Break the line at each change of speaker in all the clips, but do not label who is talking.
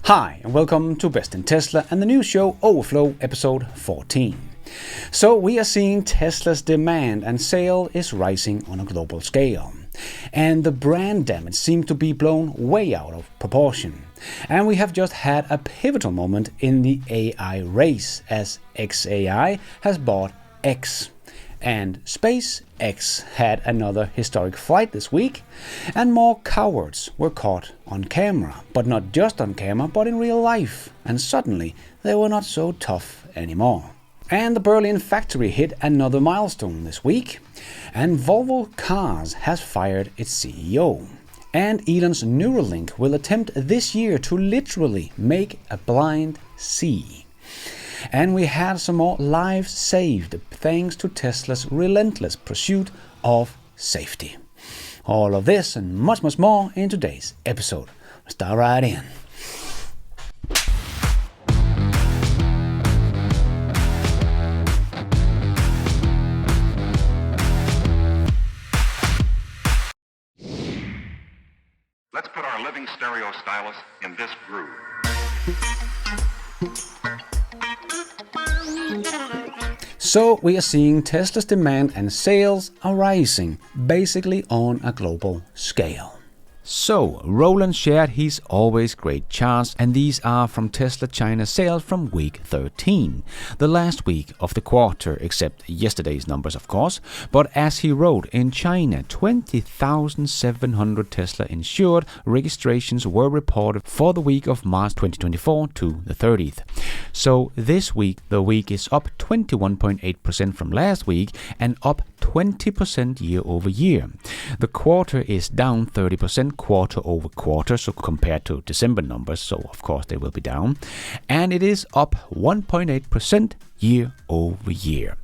Hi, and welcome to Best in Tesla and the new show Overflow episode 14. So we are seeing Tesla's demand and sale is rising on a global scale. And the brand damage seems to be blown way out of proportion. And we have just had a pivotal moment in the AI race as xAI has bought X. And SpaceX had another historic flight this week, and more cowards were caught on camera, but not just on camera, but in real life, and suddenly they were not so tough anymore. And the Berlin factory hit another milestone this week, and Volvo Cars has fired its CEO. And Elon's Neuralink will attempt this year to literally make a blind see. And we had some more lives saved thanks to Tesla's relentless pursuit of safety. All of this and much more in today's episode. Let's dive right in.
Let's put our living stereo stylus in this groove.
So we are seeing Tesla's demand and sales are rising, basically on a global scale. So, Roland shared his always great charts, and these are from Tesla China sales from week 13, the last week of the quarter, except yesterday's numbers of course. But as he wrote, in China, 20,700 Tesla insured registrations were reported for the week of March 2024 to the 30th. So this week, the week is up 21.8% from last week and up 20% year over year. The quarter is down 30% quarter over quarter, so compared to December numbers, so of course they will be down. And it is up 1.8% year over year.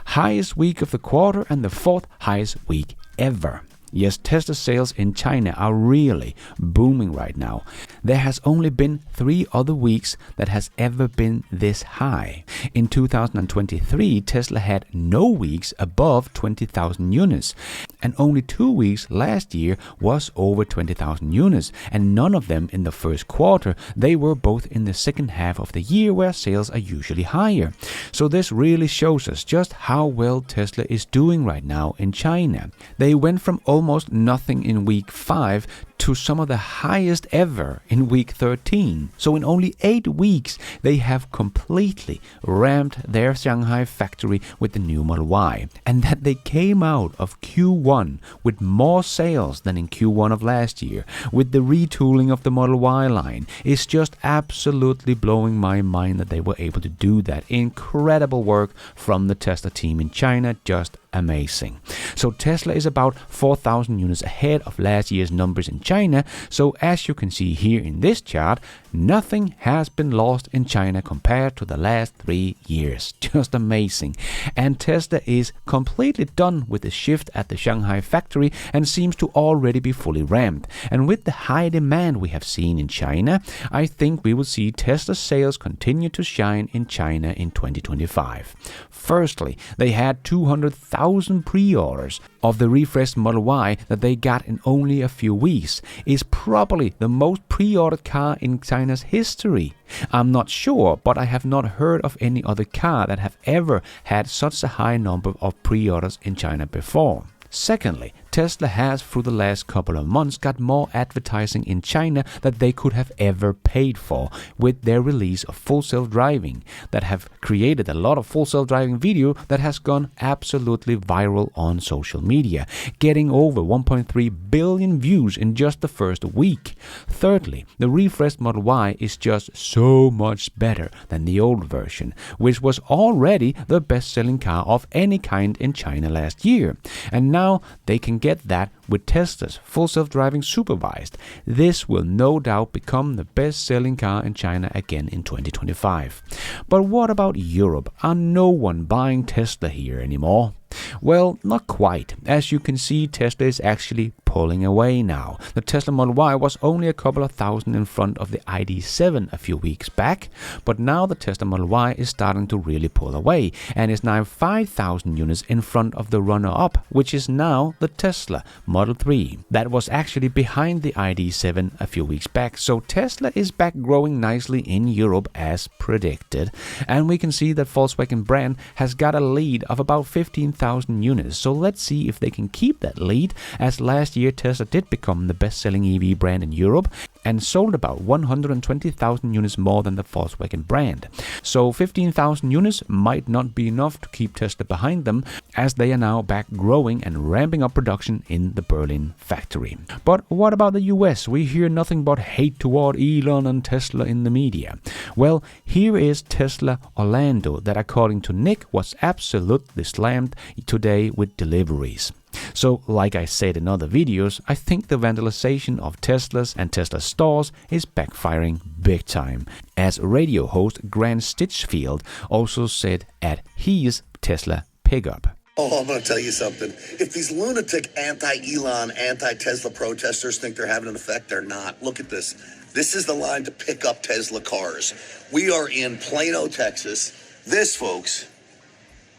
Highest week of the quarter and the fourth highest week ever. Yes, Tesla sales in China are really booming right now. There has only been 3 other weeks that has ever been this high. In 2023, Tesla had no weeks above 20,000 units. And only 2 weeks last year was over 20,000 units. And none of them in the first quarter. They were both in the second half of the year where sales are usually higher. So this really shows us just how well Tesla is doing right now in China. They went from almost nothing in week 5 to some of the highest ever in week 13. So in only 8 weeks, they have completely ramped their Shanghai factory with the new Model Y. And that they came out of Q1 with more sales than in Q1 of last year, with the retooling of the Model Y line, is just absolutely blowing my mind that they were able to do that. Incredible work from the Tesla team in China, just amazing. So Tesla is about 4,000 units ahead of last year's numbers in China. So as you can see here in this chart, nothing has been lost in China compared to the last 3 years. Just amazing. And Tesla is completely done with the shift at the Shanghai factory and seems to already be fully ramped. And with the high demand we have seen in China, I think we will see Tesla sales continue to shine in China in 2025. Firstly, they had 200,000 pre-orders of the refreshed Model Y that they got in only a few weeks. Is probably the most pre-ordered car in China's history. I'm not sure, but I have not heard of any other car that have ever had such a high number of pre-orders in China before. Secondly, Tesla has through the last couple of months got more advertising in China that they could have ever paid for with their release of full self-driving that have created a lot of full self-driving video that has gone absolutely viral on social media, getting over 1.3 billion views in just the first week. Thirdly, the refreshed Model Y is just so much better than the old version, which was already the best-selling car of any kind in China last year. And now they can get that with Tesla's full self-driving supervised. This will no doubt become the best-selling car in China again in 2025. But what about Europe? Are no one buying Tesla here anymore? Well, not quite. As you can see, Tesla is actually pulling away now. The Tesla Model Y was only a couple of thousand in front of the ID.7 a few weeks back, but now the Tesla Model Y is starting to really pull away and is now 5,000 units in front of the runner-up, which is now the Tesla Model 3. That was actually behind the ID.7 a few weeks back, so Tesla is back growing nicely in Europe as predicted, and we can see that Volkswagen brand has got a lead of about 15,000 units, so let's see if they can keep that lead, as last year Tesla did become the best-selling EV brand in Europe and sold about 120,000 units more than the Volkswagen brand. So 15,000 units might not be enough to keep Tesla behind them, as they are now back growing and ramping up production in the Berlin factory. But what about the US? We hear nothing but hate toward Elon and Tesla in the media. Well, here is Tesla Orlando that, according to Nick, was absolutely slammed today with deliveries. So, like I said in other videos, I think the vandalization of Teslas and Tesla stores is backfiring big time, as radio host Grant Stitchfield also said at his Tesla pickup.
Oh, I'm going to tell you something. If these lunatic anti-Elon, anti-Tesla protesters think they're having an effect, they're not. Look at this. This is the line to pick up Tesla cars. We are in Plano, Texas. This, folks,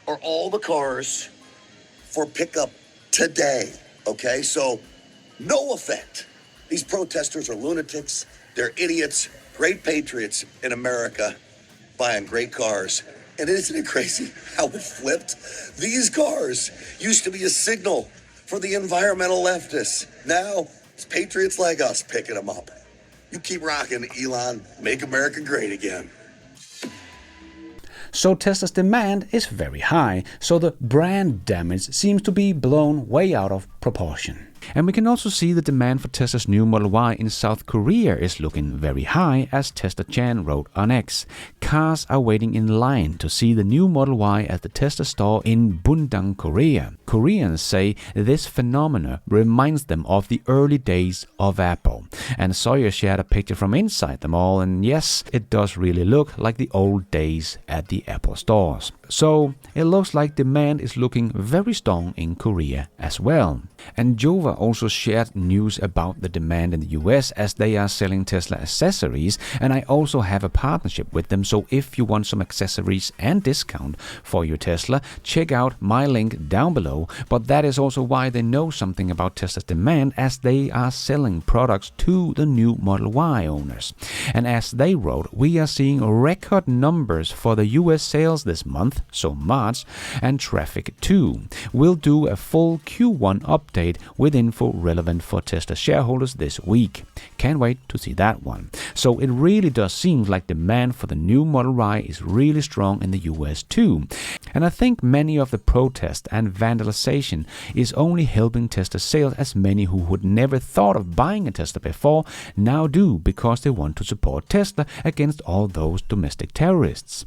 are all the cars for pickup today, okay? So, no effect. These protesters are lunatics. They're idiots, great patriots in America buying great cars. And isn't it crazy how it flipped? These cars used to be a signal for the environmental leftists. Now, it's patriots like us picking them up. You keep rocking, Elon. Make America great again.
So Tesla's demand is very high, so the brand damage seems to be blown way out of proportion. And we can also see the demand for Tesla's new Model Y in South Korea is looking very high, as Tesla Chan wrote on X. Cars are waiting in line to see the new Model Y at the Tesla store in Bundang, Korea. Koreans say this phenomena reminds them of the early days of Apple. And Sawyer shared a picture from inside the mall, and yes, it does really look like the old days at the Apple stores. So it looks like demand is looking very strong in Korea as well. And Jova also shared news about the demand in the US, as they are selling Tesla accessories, and I also have a partnership with them, so if you want some accessories and discount for your Tesla, check out my link down below. But that is also why they know something about Tesla's demand, as they are selling products to the new Model Y owners. And as they wrote, we are seeing record numbers for the US sales this month, so March, and traffic too. We'll do a full Q1 update with info relevant for Tesla shareholders this week. Can't wait to see that one. So it really does seem like demand for the new Model Y is really strong in the US too. And I think many of the protest and vandalization is only helping Tesla sales, as many who would never thought of buying a Tesla before now do, because they want to support Tesla against all those domestic terrorists.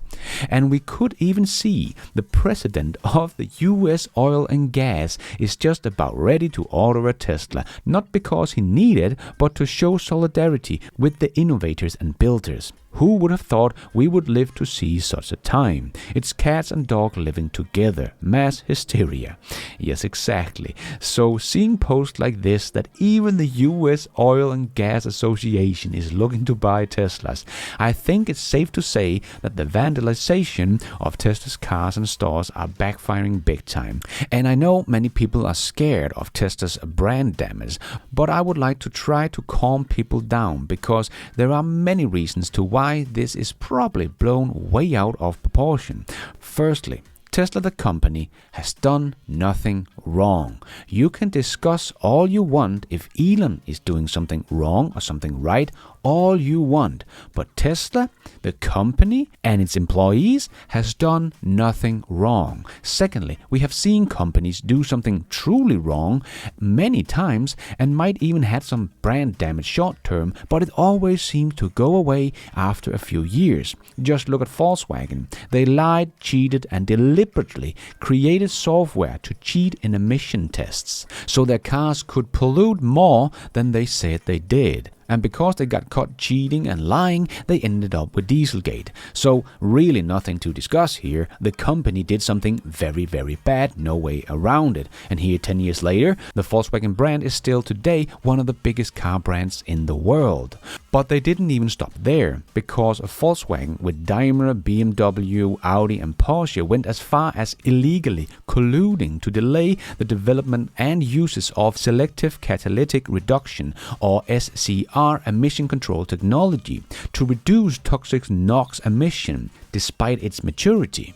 And we could even see the president of the US oil and gas is just about ready to order a Tesla, not because he needed, but to show solidarity with the innovators and builders. Who would have thought we would live to see such a time? It's cats and dogs living together. Mass hysteria. Yes, exactly. So seeing posts like this, that even the US Oil and Gas Association is looking to buy Teslas, I think it's safe to say that the vandalization of Tesla's cars and stores are backfiring big time. And I know many people are scared of Tesla's brand damage, but I would like to try to calm people down, because there are many reasons to why this is probably blown way out of proportion. Firstly, Tesla the company has done nothing wrong. You can discuss all you want if Elon is doing something wrong or something right, all you want. But Tesla, the company and its employees, has done nothing wrong. Secondly, we have seen companies do something truly wrong many times and might even have some brand damage short term, but it always seems to go away after a few years. Just look at Volkswagen. They lied, cheated and deliberately created software to cheat in emission tests so their cars could pollute more than they said they did. and because they got caught cheating and lying, they ended up with Dieselgate. So really nothing to discuss here. The company did something very, very bad, no way around it. And here 10 years later, the Volkswagen brand is still today one of the biggest car brands in the world. But they didn't even stop there, because Volkswagen with Daimler, BMW, Audi and Porsche went as far as illegally colluding to delay the development and uses of selective catalytic reduction, or SCR, emission control technology to reduce toxic NOx emission despite its maturity.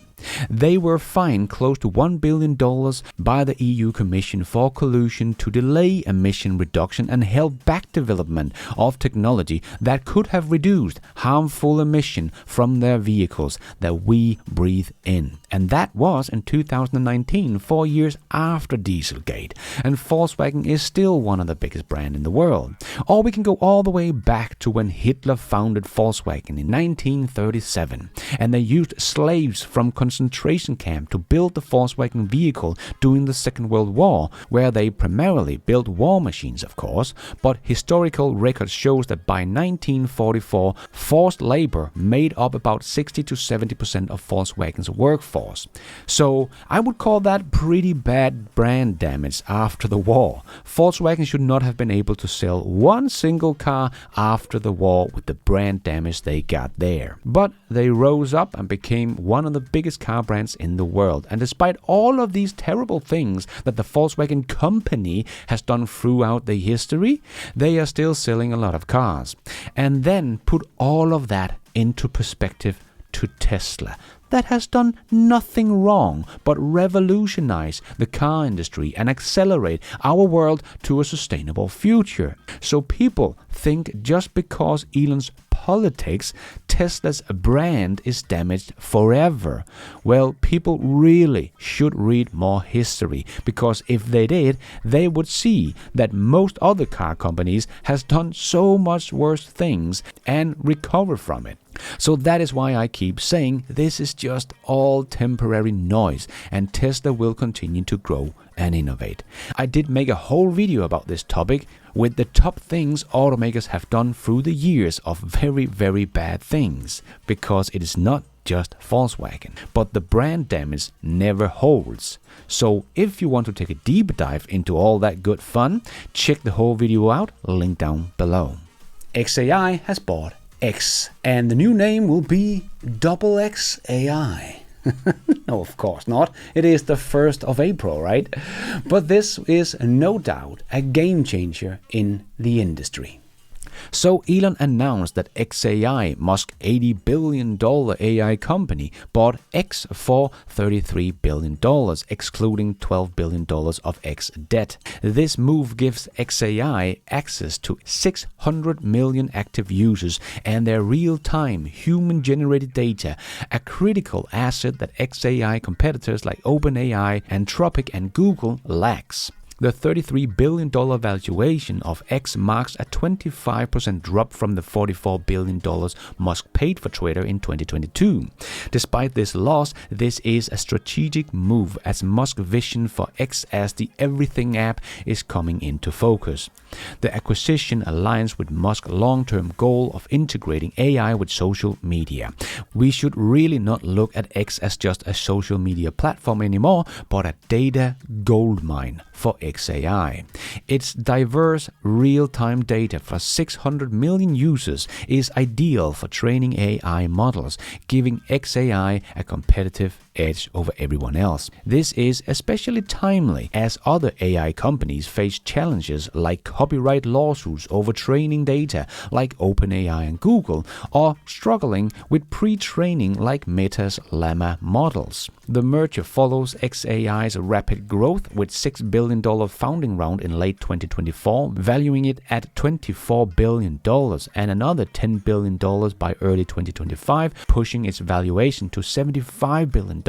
They were fined close to $1 billion by the EU Commission for collusion to delay emission reduction and held back development of technology that could have reduced harmful emission from their vehicles that we breathe in. And that was in 2019, 4 years after Dieselgate. And Volkswagen is still one of the biggest brands in the world. Or we can go all the way back to when Hitler founded Volkswagen in 1937. And they used slaves from concentration camp to build the Volkswagen vehicle during the Second World War, where they primarily built war machines, of course, but historical record shows that by 1944, forced labor made up about 60 to 70% of Volkswagen's workforce. So I would call that pretty bad brand damage after the war. Volkswagen should not have been able to sell one single car after the war with the brand damage they got there. But they rose up and became one of the biggest car brands in the world. And despite all of these terrible things that the Volkswagen company has done throughout the history, they are still selling a lot of cars. And then put all of that into perspective to Tesla, that has done nothing wrong but revolutionize the car industry and accelerate our world to a sustainable future. So people think just because Elon's politics, Tesla's brand is damaged forever. Well, people really should read more history, because if they did, they would see that most other car companies has done so much worse things and recover from it. So that is why I keep saying this is just all temporary noise, and Tesla will continue to grow and innovate. I did make a whole video about this topic with the top things automakers have done through the years of very, very bad things, because it is not just Volkswagen, but the brand damage never holds. So if you want to take a deep dive into all that good fun, check the whole video out, link down below. XAI has bought X, and the new name will be XXAI. No, of course not. It is the 1st of April, right? But this is no doubt a game changer in the industry. So Elon announced that XAI, Musk's $80 billion AI company, bought X for $33 billion, excluding $12 billion of X debt. This move gives XAI access to 600 million active users and their real-time human-generated data, a critical asset that XAI competitors like OpenAI, Anthropic and Google lacks. The $33 billion valuation of X marks a 25% drop from the $44 billion Musk paid for Twitter in 2022. Despite this loss, this is a strategic move as Musk's vision for X as the everything app is coming into focus. The acquisition aligns with Musk's long-term goal of integrating AI with social media. We should really not look at X as just a social media platform anymore, but a data goldmine for XAI. Its diverse real-time data for 600 million users is ideal for training AI models, giving XAI a competitive edge over everyone else. This is especially timely as other AI companies face challenges like copyright lawsuits over training data like OpenAI and Google, or struggling with pre-training like Meta's Llama models. The merger follows XAI's rapid growth with $6 billion founding round in late 2024, valuing it at $24 billion and another $10 billion by early 2025, pushing its valuation to $75 billion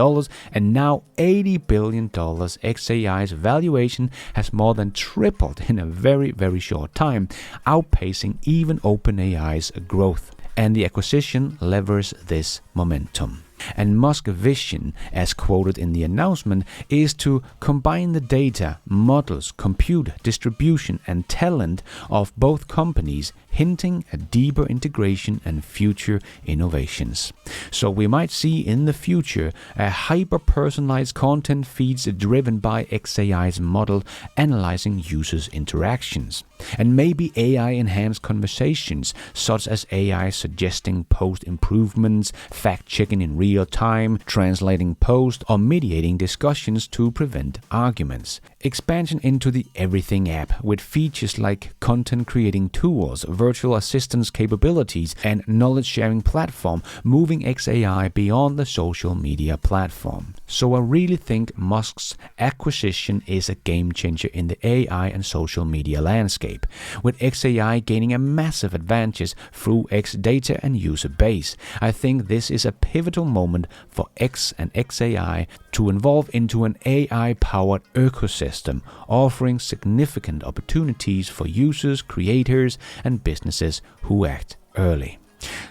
and now $80 billion. XAI's valuation has more than tripled in a very, very short time, outpacing even OpenAI's growth. And the acquisition levers this momentum. And Musk's vision, as quoted in the announcement, is to combine the data, models, compute, distribution and talent of both companies, hinting at deeper integration and future innovations. So we might see in the future a hyper-personalized content feeds driven by XAI's model analyzing users' interactions. And maybe AI-enhanced conversations, such as AI suggesting post improvements, fact-checking in real time, translating posts, or mediating discussions to prevent arguments. Expansion into the Everything app with features like content creating tools, virtual assistance capabilities, and knowledge-sharing platform, moving XAI beyond the social media platform. So I really think Musk's acquisition is a game changer in the AI and social media landscape, with XAI gaining a massive advantage through X data and user base. I think this is a pivotal moment for X and XAI to evolve into an AI-powered ecosystem, offering significant opportunities for users, creators, and businesses who act early.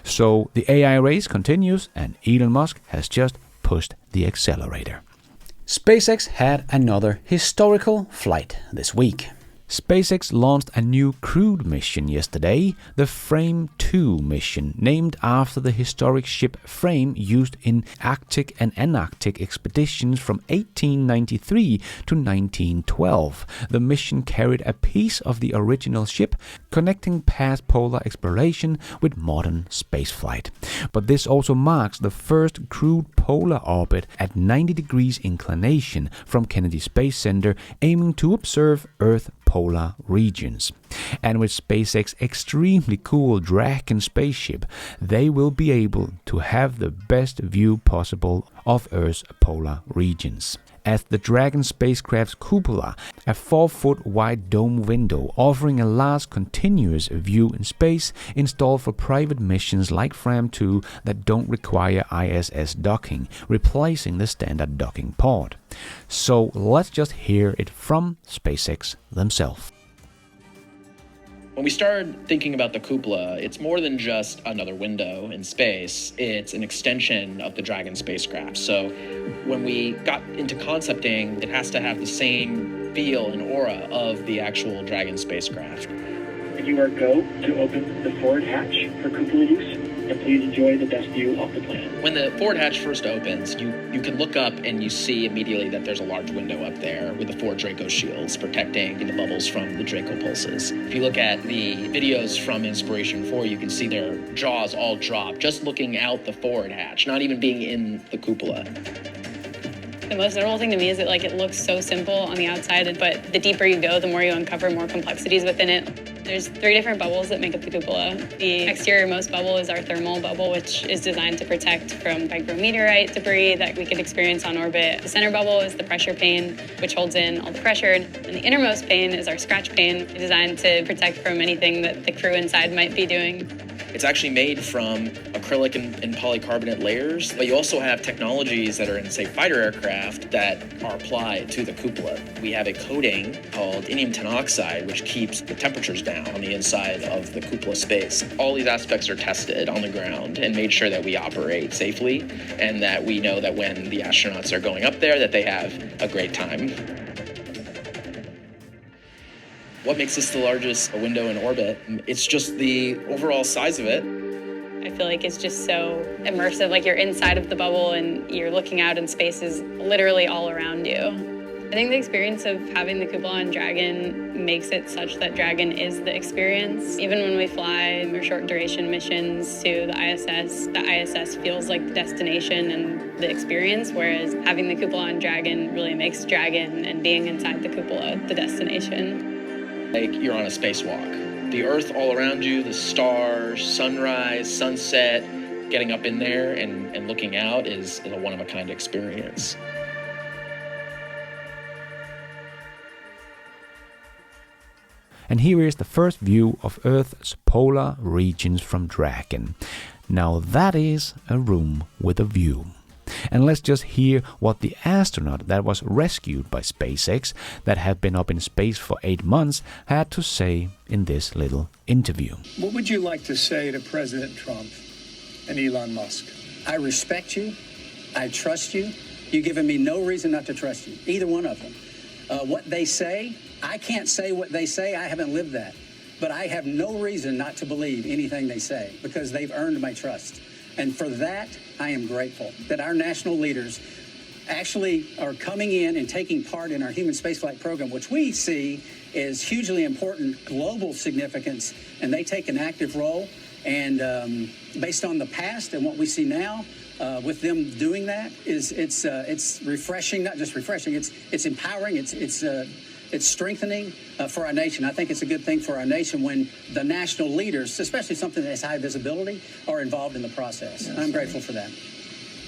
So the AI race continues, and Elon Musk has just pushed the accelerator. SpaceX had another historical flight this week. SpaceX launched a new crewed mission yesterday, the Frame 2 mission, named after the historic ship Frame used in Arctic and Antarctic expeditions from 1893 to 1912. The mission carried a piece of the original ship, connecting past polar exploration with modern spaceflight. But this also marks the first crewed polar orbit at 90 degrees inclination from Kennedy Space Center, aiming to observe Earth polar regions. And with SpaceX's extremely cool Dragon spaceship, they will be able to have the best view possible of Earth's polar regions. As the Dragon spacecraft's cupola, a 4-foot wide dome window offering a large continuous view in space, installed for private missions like Frame 2 that don't require ISS docking, replacing the standard docking port. So let's just hear it from SpaceX themselves.
When we started thinking about the cupola, it's more than just another window in space. It's an extension of the Dragon spacecraft. So when we got into concepting, it has to have the same feel and aura of the actual Dragon spacecraft.
You are go to open the forward hatch for cupola use, and please enjoy the best view of the planet.
When the forward hatch first opens, you can look up and you see immediately that there's a large window up there with the 4 Draco shields protecting the bubbles from the Draco pulses. If you look at the videos from Inspiration 4, you can see their jaws all drop just looking out the forward hatch, not even being in the cupola.
The most notable thing to me is that it looks so simple on the outside, but the deeper you go, the more you uncover more complexities within it. There's 3 different bubbles that make up the cupola. The exterior-most bubble is our thermal bubble, which is designed to protect from micrometeorite debris that we could experience on orbit. The center bubble is the pressure pane, which holds in all the pressure. And the innermost pane is our scratch pane, designed to protect from anything that the crew inside might be doing.
It's actually made from acrylic and polycarbonate layers, but you also have technologies that are in, say, fighter aircraft that are applied to the cupola. We have a coating called indium tin oxide, which keeps the temperatures down on the inside of the cupola space. All these aspects are tested on the ground and made sure that we operate safely and that we know that when the astronauts are going up there that they have a great time. What makes this the largest window in orbit? It's just the overall size of it.
I feel like it's just so immersive, you're inside of the bubble and you're looking out and space is literally all around you. I think the experience of having the cupola on Dragon makes it such that Dragon is the experience. Even when we fly our short duration missions to the ISS feels like the destination and the experience, whereas having the cupola on Dragon really makes Dragon and being inside the cupola the destination.
Like you're on a spacewalk. The Earth all around you, the stars, sunrise, sunset, getting up in there and looking out is a one-of-a-kind experience.
And here is the first view of Earth's polar regions from Dragon. Now that is a room with a view. And let's just hear what the astronaut that was rescued by SpaceX, that had been up in space for 8 months, had to say in this little interview.
What would you like to say to President Trump and Elon Musk?
I respect you.
I trust you. You've given me no reason not to trust you, either one of them. What they say, I can't say what they say. I haven't lived that. But I have no reason not to believe anything they say because they've earned my trust. And for that, I am grateful that our national leaders actually are coming in and taking part in our human spaceflight program, which we see is hugely important, global significance, and they take an active role. And based on the past and what we see now, with them doing that, it's refreshing. Not just refreshing, it's empowering. It's strengthening for our nation. I think it's a good thing for our nation when the national leaders, especially something that's high visibility, are involved in the process. Yes. I'm grateful for that.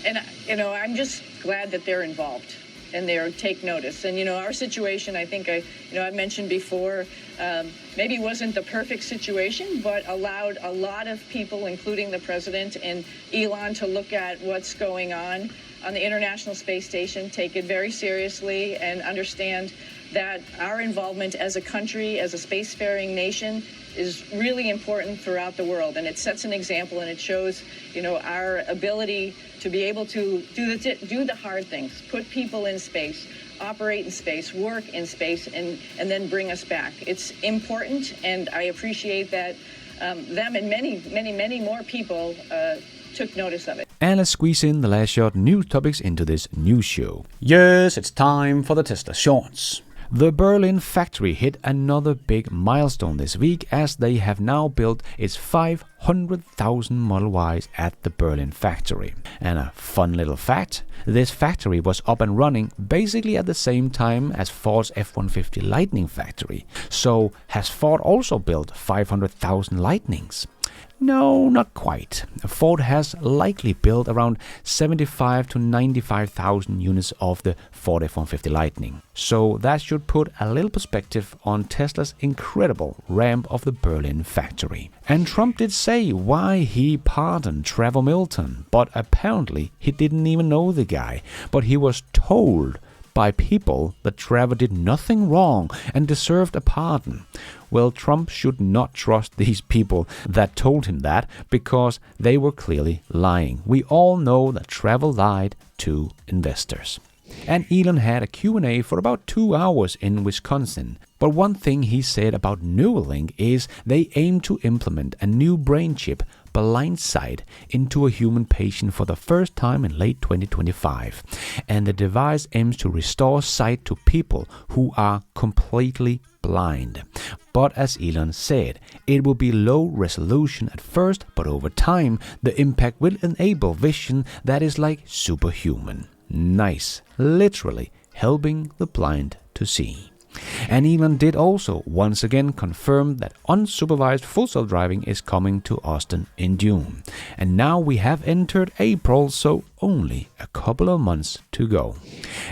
And, I'm just glad that they're involved and they take notice. And, our situation, I think I mentioned before, maybe wasn't the perfect situation, but allowed a lot of people, including the president and Elon, to look at what's going on the International Space Station, take it very seriously, and understand that our involvement as a country, as a spacefaring nation, is really important throughout the world. And it sets an example, and it shows, our ability to be able to do the hard things, put people in space, operate in space, work in space, and then bring us back. It's important, and I appreciate that them and many more people took notice of it.
And let's squeeze in the last short news topics into this news show. Yes, it's time for the Tesla shorts. The Berlin factory hit another big milestone this week as they have now built its 500,000 Model Ys at the Berlin factory. And a fun little fact, this factory was up and running basically at the same time as Ford's F-150 Lightning factory. So has Ford also built 500,000 Lightnings? No, not quite. Ford has likely built around 75 to 95,000 units of the Ford F-150 Lightning. So that should put a little perspective on Tesla's incredible ramp of the Berlin factory. And Trump did say why he pardoned Trevor Milton, but apparently he didn't even know the guy. But he was told by people that Trevor did nothing wrong and deserved a pardon. Well, Trump should not trust these people that told him that because they were clearly lying. We all know that Trevor lied to investors. And Elon had a Q&A for about 2 hours in Wisconsin. But one thing he said about Neuralink is they aim to implement a new brain chip blindside into a human patient for the first time in late 2025. And the device aims to restore sight to people who are completely blind. But as Elon said, it will be low resolution at first, but over time, the impact will enable vision that is like superhuman. Nice, literally helping the blind to see. And Elon did also once again confirm that unsupervised full self-driving is coming to Austin in June. And now we have entered April, so only a couple of months to go.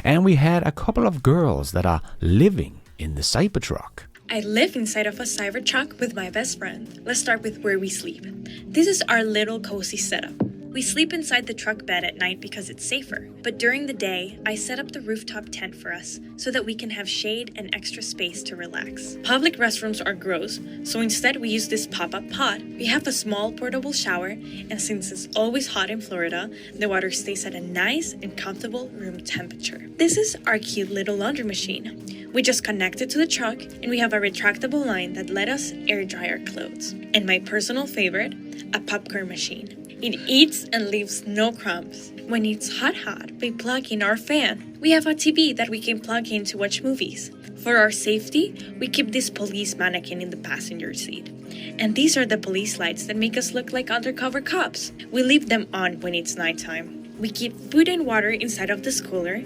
And we had a couple of girls that are living in the Cybertruck.
I live inside of a Cybertruck with my best friend. Let's start with where we sleep. This is our little cozy setup. We sleep inside the truck bed at night because it's safer. But during the day, I set up the rooftop tent for us so that we can have shade and extra space to relax. Public restrooms are gross, so instead we use this pop-up pod. We have a small portable shower, and since it's always hot in Florida, the water stays at a nice and comfortable room temperature. This is our cute little laundry machine. We just connect it to the truck, and we have a retractable line that let us air dry our clothes. And my personal favorite, a popcorn machine. It eats and leaves no crumbs. When it's hot, we plug in our fan. We have a TV that we can plug in to watch movies. For our safety, we keep this police mannequin in the passenger seat. And these are the police lights that make us look like undercover cops. We leave them on when it's nighttime. We keep food and water inside of this cooler,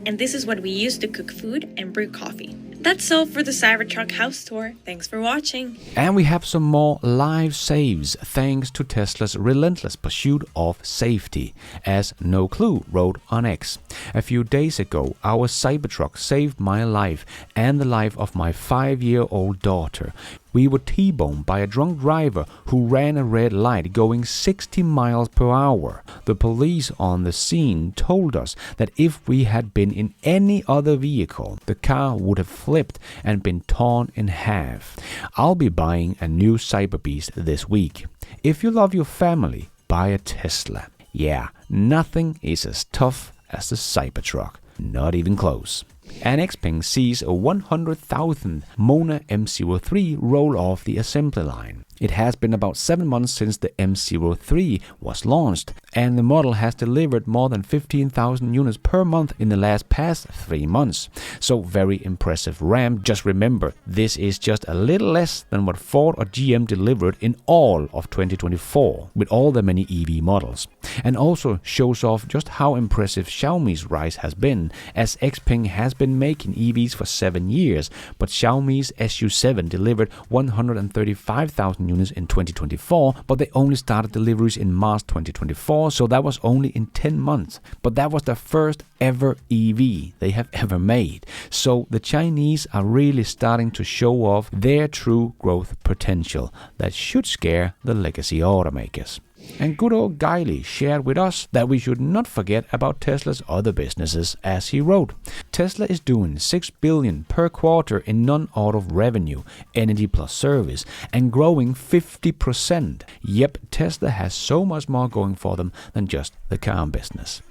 and this is what we use to cook food and brew coffee. That's all for the Cybertruck house tour. Thanks for watching.
And we have some more live saves thanks to Tesla's relentless pursuit of safety, as No Clue wrote on X. A few days ago, our Cybertruck saved my life and the life of my 5-year-old daughter. We were T-boned by a drunk driver who ran a red light going 60 miles per hour. The police on the scene told us that if we had been in any other vehicle, the car would have flipped and been torn in half. I'll be buying a new Cyberbeast this week. If you love your family, buy a Tesla. Yeah, nothing is as tough as the Cybertruck. Not even close. And Xpeng sees a 100,000 Mona M03 roll off the assembly line. It has been about 7 months since the M03 was launched, and the model has delivered more than 15,000 units per month in the past 3 months. So very impressive ramp. Just remember, this is just a little less than what Ford or GM delivered in all of 2024 with all the many EV models. And also shows off just how impressive Xiaomi's rise has been, as Xpeng has been making EVs for 7 years, but Xiaomi's SU7 delivered 135,000 units in 2024, but they only started deliveries in March 2024, so that was only in 10 months. But that was the first ever EV they have ever made. So the Chinese are really starting to show off their true growth potential that should scare the legacy automakers. And good old Guiley shared with us that we should not forget about Tesla's other businesses, as he wrote. Tesla is doing $6 billion per quarter in non-auto revenue, energy plus service, and growing 50%. Yep, Tesla has so much more going for them than just the car business.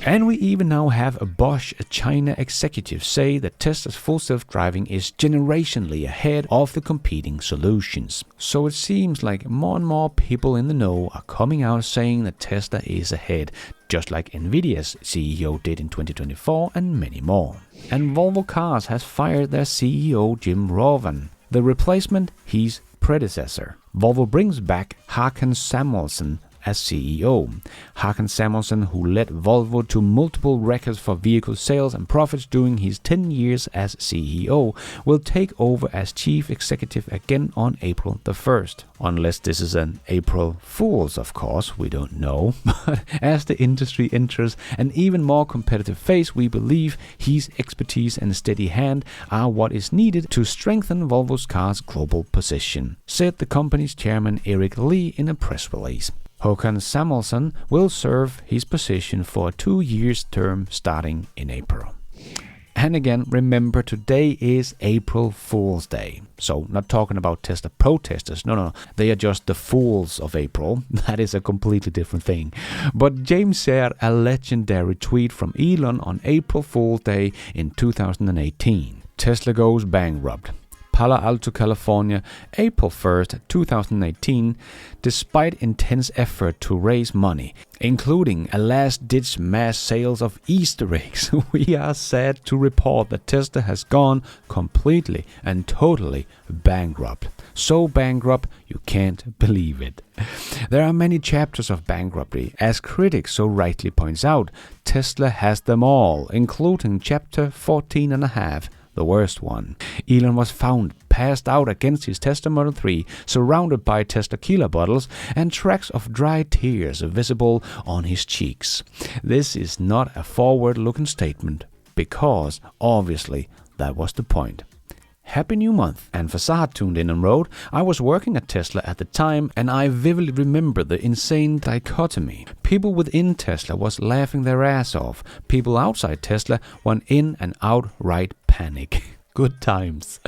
And we even now have a Bosch China executive say that Tesla's full self-driving is generationally ahead of the competing solutions. So it seems like more and more people in the know are coming out saying that Tesla is ahead, just like Nvidia's CEO did in 2024 and many more. And Volvo Cars has fired their CEO Jim Rowan. The replacement, his predecessor. Volvo brings back Håkan Samuelsson as CEO. Håkan Samuelsson, who led Volvo to multiple records for vehicle sales and profits during his 10 years as CEO, will take over as chief executive again on April the 1st. Unless this is an April Fool's, of course, we don't know. But as the industry enters an even more competitive phase, we believe his expertise and steady hand are what is needed to strengthen Volvo Cars' global position, said the company's chairman Eric Lee in a press release. Håkan Samuelsson will serve his position for a 2-year term starting in April. And again, remember, today is April Fool's Day. So, not talking about Tesla protesters. No. They are just the fools of April. That is a completely different thing. But James shared a legendary tweet from Elon on April Fool's Day in 2018. Tesla goes bankrupt. Palo Alto, California, April 1st, 2018, despite intense effort to raise money, including a last-ditch mass sales of Easter eggs, we are sad to report that Tesla has gone completely and totally bankrupt. So bankrupt, you can't believe it. There are many chapters of bankruptcy. As critics so rightly points out, Tesla has them all, including chapter 14 and a half, the worst one. Elon was found passed out against his Tesla Model 3, surrounded by Tequila bottles and tracks of dry tears visible on his cheeks. This is not a forward-looking statement, because obviously that was the point. Happy New Month. And Facade tuned in and wrote, I was working at Tesla at the time and I vividly remember the insane dichotomy. People within Tesla was laughing their ass off. People outside Tesla went in and outright panic. Good times.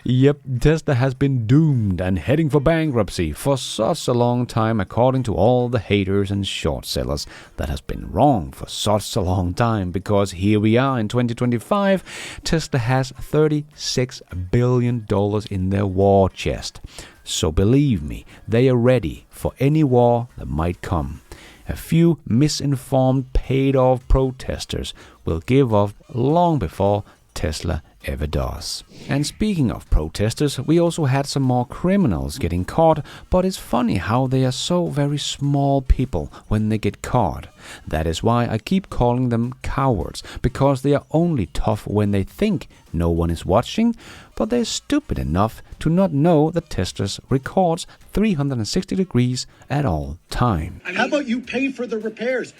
Yep, Tesla has been doomed and heading for bankruptcy for such a long time, according to all the haters and short sellers. That has been wrong for such a long time, because here we are in 2025. Tesla has $36 billion in their war chest. So believe me, they are ready for any war that might come. A few misinformed, paid-off protesters will give up long before Tesla ever does. And speaking of protesters, we also had some more criminals getting caught, but it's funny how they are so very small people when they get caught. That is why I keep calling them cowards, because they are only tough when they think no one is watching, but they're stupid enough to not know that Tesla records 360 degrees at all time.
How about you pay for the repairs?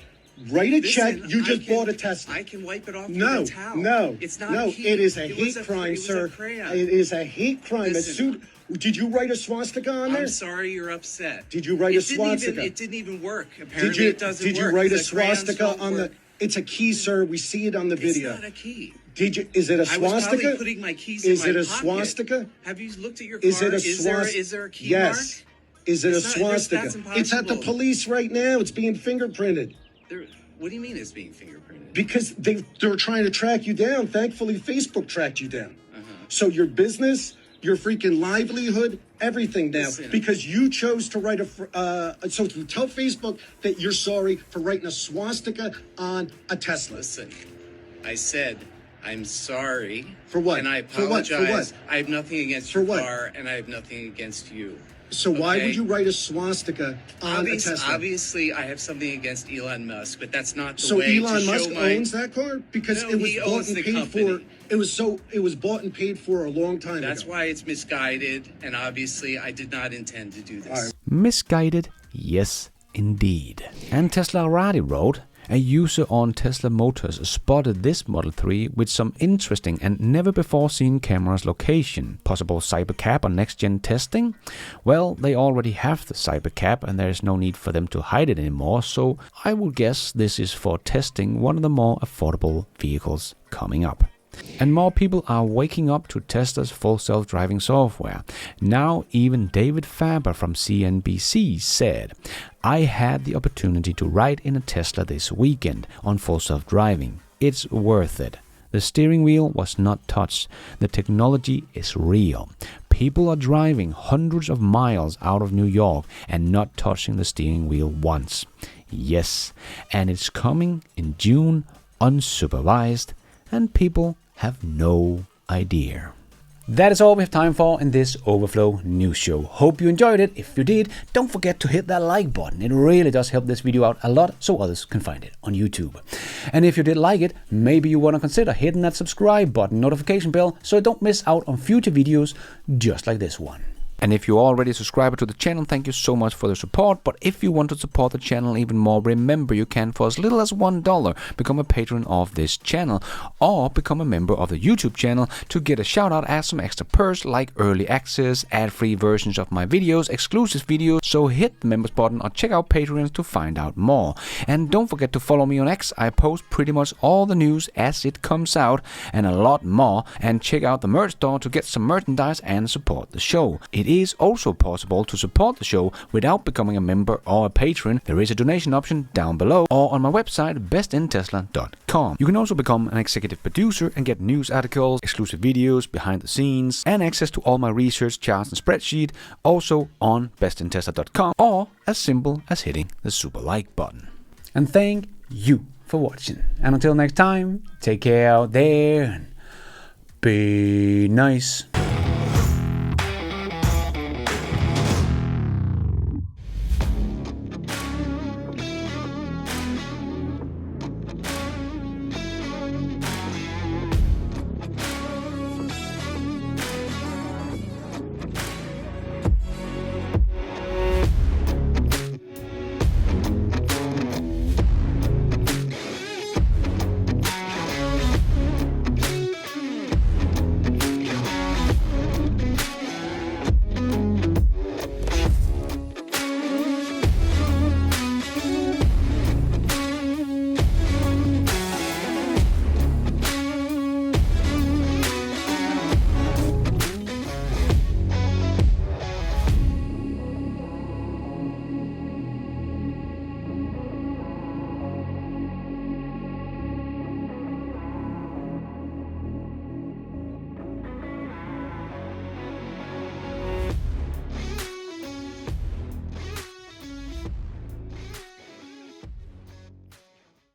Write a check. You just bought a Tesla.
I can wipe it off with
No,
a towel.
no,
It's not
no.
heat.
It is a
It
hate
was
crime,
it was
sir.
a crayon.
It is a hate crime.
Listen.
Did you write a swastika on there?
I'm sorry you're upset.
Did you write a swastika?
It didn't even work. Apparently it doesn't work.
Did you write a
The crayons
swastika
don't
on
work.
the? It's a key, sir. We see it on the video.
It's not a key.
Did you? Is it a
I was
swastika?
probably putting my keys
Is
in my
it a
pocket.
swastika?
Have you looked at your car?
Is it a swastika?
Is there a key
yes.
mark?
Is it
It's
a
not-
swastika?
that's
It's at the
impossible.
police right now. It's being fingerprinted.
What do you mean it's being fingerprinted?
Because they're trying to track you down. Thankfully, Facebook tracked you down. So your business, your freaking livelihood, everything now.
Listen.
Because you chose to write so you tell Facebook that you're sorry for writing a swastika on a Tesla.
Listen, I said I'm sorry.
For what?
And I
For what?
apologize.
For what?
I have nothing against
For
your
what?
car, and I have nothing against you.
So why
Okay?
would you write a swastika on a Tesla?
Obviously, I have something against Elon Musk, but that's not the
So
way
Elon
to
Musk
show my...
owns that car because
No,
it was
he
bought
owns
and
the
paid
company.
for. It was bought and paid for a long time
That's
ago.
why it's misguided, and obviously, I did not intend to do this.
All right.
Misguided? Yes, indeed. And Tesla already wrote, a user on Tesla Motors spotted this Model 3 with some interesting and never before seen cameras location. Possible cybercap on next-gen testing? Well, they already have the cybercap and there is no need for them to hide it anymore, so I would guess this is for testing one of the more affordable vehicles coming up. And more people are waking up to Tesla's full self-driving software. Now even David Faber from CNBC said, I had the opportunity to ride in a Tesla this weekend on full self-driving. It's worth it. The steering wheel was not touched. The technology is real. People are driving hundreds of miles out of New York and not touching the steering wheel once. Yes, and it's coming in June, unsupervised, and people have no idea. That is all we have time for in this Overflow News Show. Hope you enjoyed it. If you did, don't forget to hit that like button. It really does help this video out a lot so others can find it on YouTube. And if you did like it, maybe you want to consider hitting that subscribe button, notification bell, so you don't miss out on future videos just like this one. And if you're already a subscriber to the channel, thank you so much for the support. But if you want to support the channel even more, remember you can, for as little as $1, become a patron of this channel or become a member of the YouTube channel to get a shout out as some extra perks like early access, ad-free versions of my videos, exclusive videos. So hit the members button or check out Patreon to find out more. And don't forget to follow me on X. I post pretty much all the news as it comes out and a lot more. And check out the merch store to get some merchandise and support the show. It is also possible to support the show without becoming a member or a patron. There is a donation option down below or on my website bestintesla.com. You can also become an executive producer and get news articles, exclusive videos, behind the scenes, and access to all my research charts and spreadsheet also on bestintesla.com, or as simple as hitting the super like button. And thank you for watching. And until next time, take care out there and be nice.